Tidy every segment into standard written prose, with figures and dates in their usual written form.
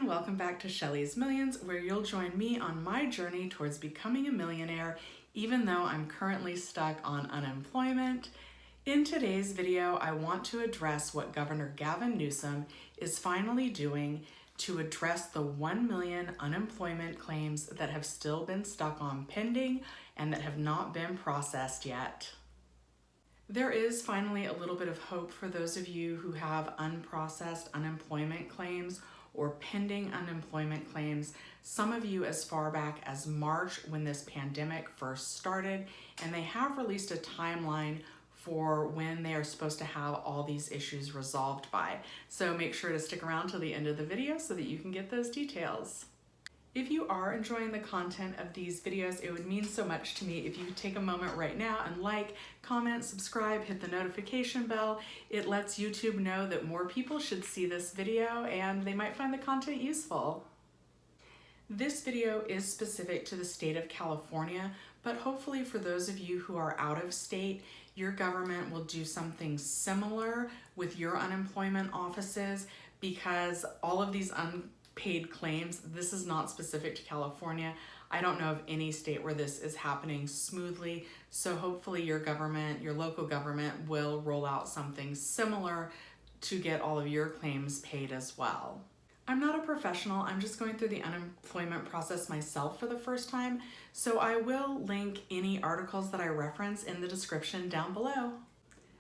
everyone, welcome back to Shelly's Millions, where you'll join me on my journey towards becoming a millionaire, even though I'm currently stuck on unemployment. In today's video, I want to address what Governor Gavin Newsom is finally doing to address the 1 million unemployment claims that have still been stuck on pending and that have not been processed yet. There is finally a little bit of hope for those of you who have unprocessed unemployment claims or pending unemployment claims. Some of you as far back as March when this pandemic first started, and they have released a timeline for when they are supposed to have all these issues resolved by. So make sure to stick around till the end of the video so that you can get those details. If you are enjoying the content of these videos, it would mean so much to me if you take a moment right now and like, comment, subscribe, hit the notification bell. It lets YouTube know that more people should see this video and they might find the content useful. This video is specific to the state of California, but hopefully for those of you who are out of state, your government will do something similar with your unemployment offices, because all of these unpaid claims, this is not specific to California. I don't know of any state where this is happening smoothly. So hopefully your government, your local government, will roll out something similar to get all of your claims paid as well. I'm not a professional. I'm just going through the unemployment process myself for the first time. So I will link any articles that I reference in the description down below.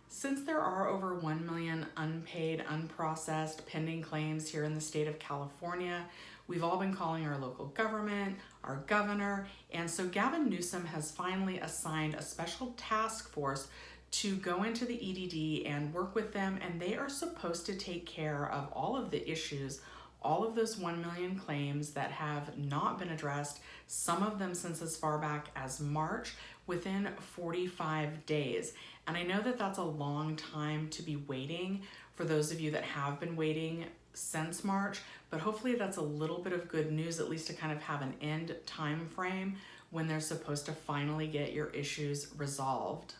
Since there are over 1 million unpaid, unprocessed, pending claims here in the state of California, we've all been calling our local government, our governor, and so Gavin Newsom has finally assigned a special task force to go into the EDD and work with them, and they are supposed to take care of all of the issues, all of those 1 million claims that have not been addressed, some of them since as far back as March, within 45 days. And I know that that's a long time to be waiting for those of you that have been waiting since March, but hopefully that's a little bit of good news, at least to kind of have an end time frame when they're supposed to finally get your issues resolved.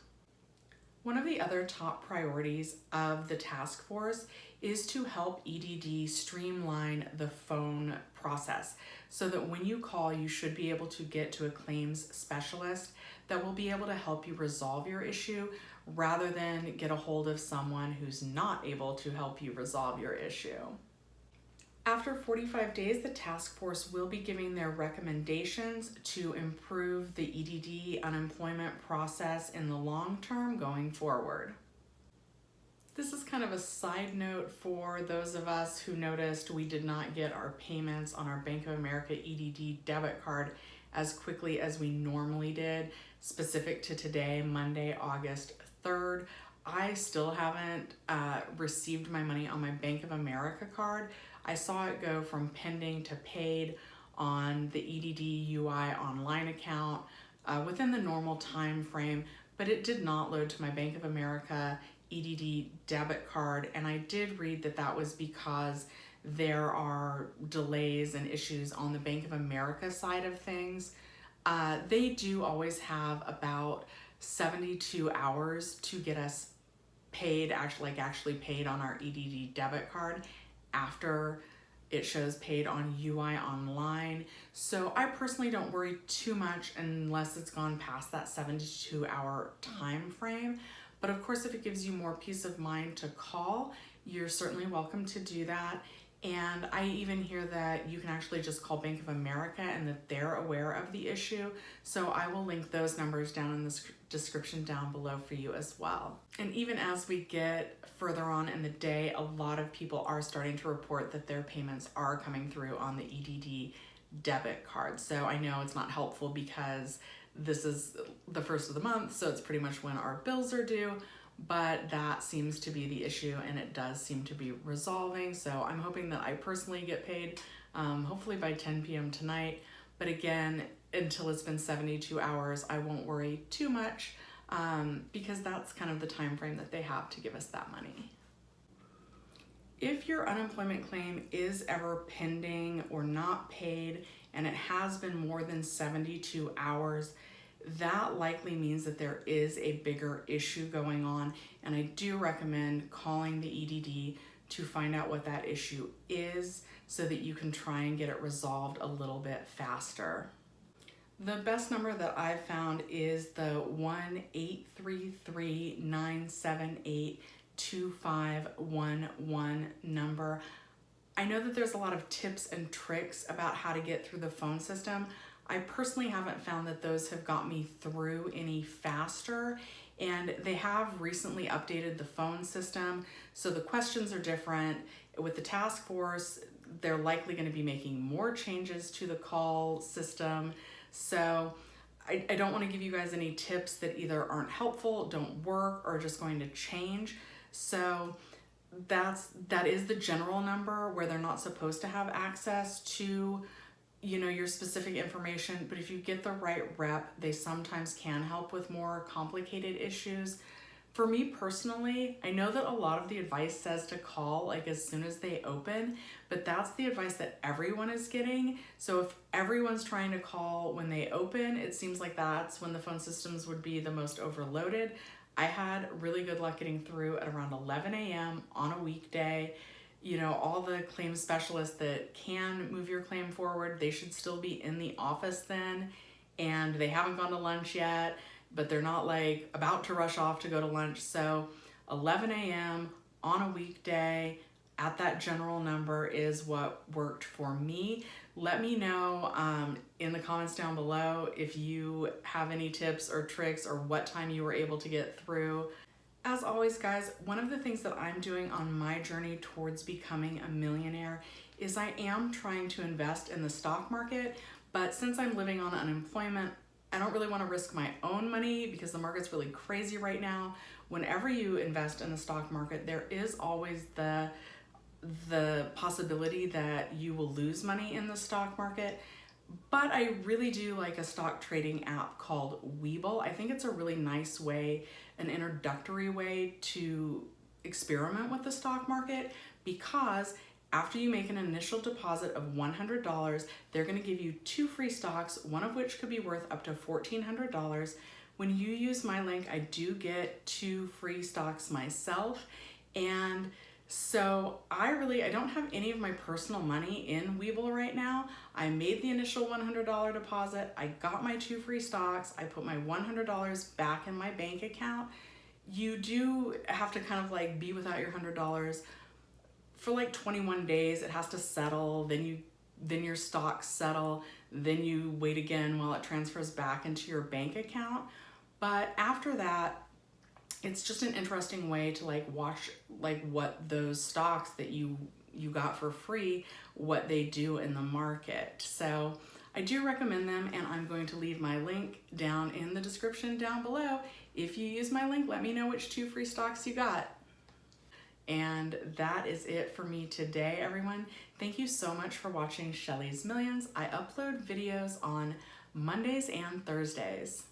One of the other top priorities of the task force is to help EDD streamline the phone process so that when you call, you should be able to get to a claims specialist that will be able to help you resolve your issue rather than get a hold of someone who's not able to help you resolve your issue. After 45 days, the task force will be giving their recommendations to improve the EDD unemployment process in the long term going forward. This is kind of a side note for those of us who noticed we did not get our payments on our Bank of America EDD debit card as quickly as we normally did, specific to today, Monday, August 3rd. I still haven't received my money on my Bank of America card. I saw it go from pending to paid on the EDD UI online account within the normal time frame, but it did not load to my Bank of America EDD debit card. And I did read that that was because there are delays and issues on the Bank of America side of things. They do always have about 72 hours to get us paid, actually paid on our EDD debit card after it shows paid on UI online. So I personally don't worry too much unless it's gone past that 72-hour time frame. But of course, if it gives you more peace of mind to call, you're certainly welcome to do that. And I even hear that you can actually just call Bank of America and that they're aware of the issue. So I will link those numbers down in the description down below for you as well. And even as we get further on in the day, a lot of people are starting to report that their payments are coming through on the EDD debit card. So I know it's not helpful because this is the first of the month, so it's pretty much when our bills are due. But that seems to be the issue, and it does seem to be resolving. So I'm hoping that I personally get paid, hopefully by 10 p.m. tonight. But again, until it's been 72 hours, I won't worry too much because that's kind of the time frame that they have to give us that money. If your unemployment claim is ever pending or not paid, and it has been more than 72 hours, that likely means that there is a bigger issue going on, and I do recommend calling the EDD to find out what that issue is so that you can try and get it resolved a little bit faster. The best number that I've found is the 1-833-978-2511 number. I know that there's a lot of tips and tricks about how to get through the phone system. I personally haven't found that those have got me through any faster, and they have recently updated the phone system, so the questions are different. With the task force, they're likely going to be making more changes to the call system, so I don't want to give you guys any tips that either aren't helpful, don't work, or just going to change. So that is the general number where they're not supposed to have access to, you know, your specific information, but if you get the right rep, they sometimes can help with more complicated issues. For me personally, I know that a lot of the advice says to call like as soon as they open, but that's the advice that everyone is getting. So if everyone's trying to call when they open, it seems like that's when the phone systems would be the most overloaded. I had really good luck getting through at around 11 a.m. on a weekday. You know, all the claim specialists that can move your claim forward, they should still be in the office then, and they haven't gone to lunch yet, but they're not like about to rush off to go to lunch. So 11 a.m. on a weekday at that general number is what worked for me. Let me know in the comments down below if you have any tips or tricks or what time you were able to get through. As always, guys, one of the things that I'm doing on my journey towards becoming a millionaire is I am trying to invest in the stock market, but since I'm living on unemployment, I don't really want to risk my own money because the market's really crazy right now. Whenever you invest in the stock market, there is always the possibility that you will lose money in the stock market. But I really do like a stock trading app called Webull. I think it's a really nice way, an introductory way to experiment with the stock market, because after you make an initial deposit of $100, they're going to give you 2 free stocks, one of which could be worth up to $1,400. When you use my link, I do get 2 free stocks myself. And so I don't have any of my personal money in Webull right now. I made the initial $100 deposit. I got my 2 free stocks. I put my $100 back in my bank account. You do have to kind of like be without your $100 for like 21 days. It has to settle. Then your stocks settle. Then you wait again while it transfers back into your bank account. But after that, it's just an interesting way to like watch like what those stocks that you got for free, what they do in the market. So I do recommend them, and I'm going to leave my link down in the description down below. If you use my link, let me know which 2 free stocks you got. And that is it for me today, everyone. Thank you so much for watching Shelly's Millions. I upload videos on Mondays and Thursdays.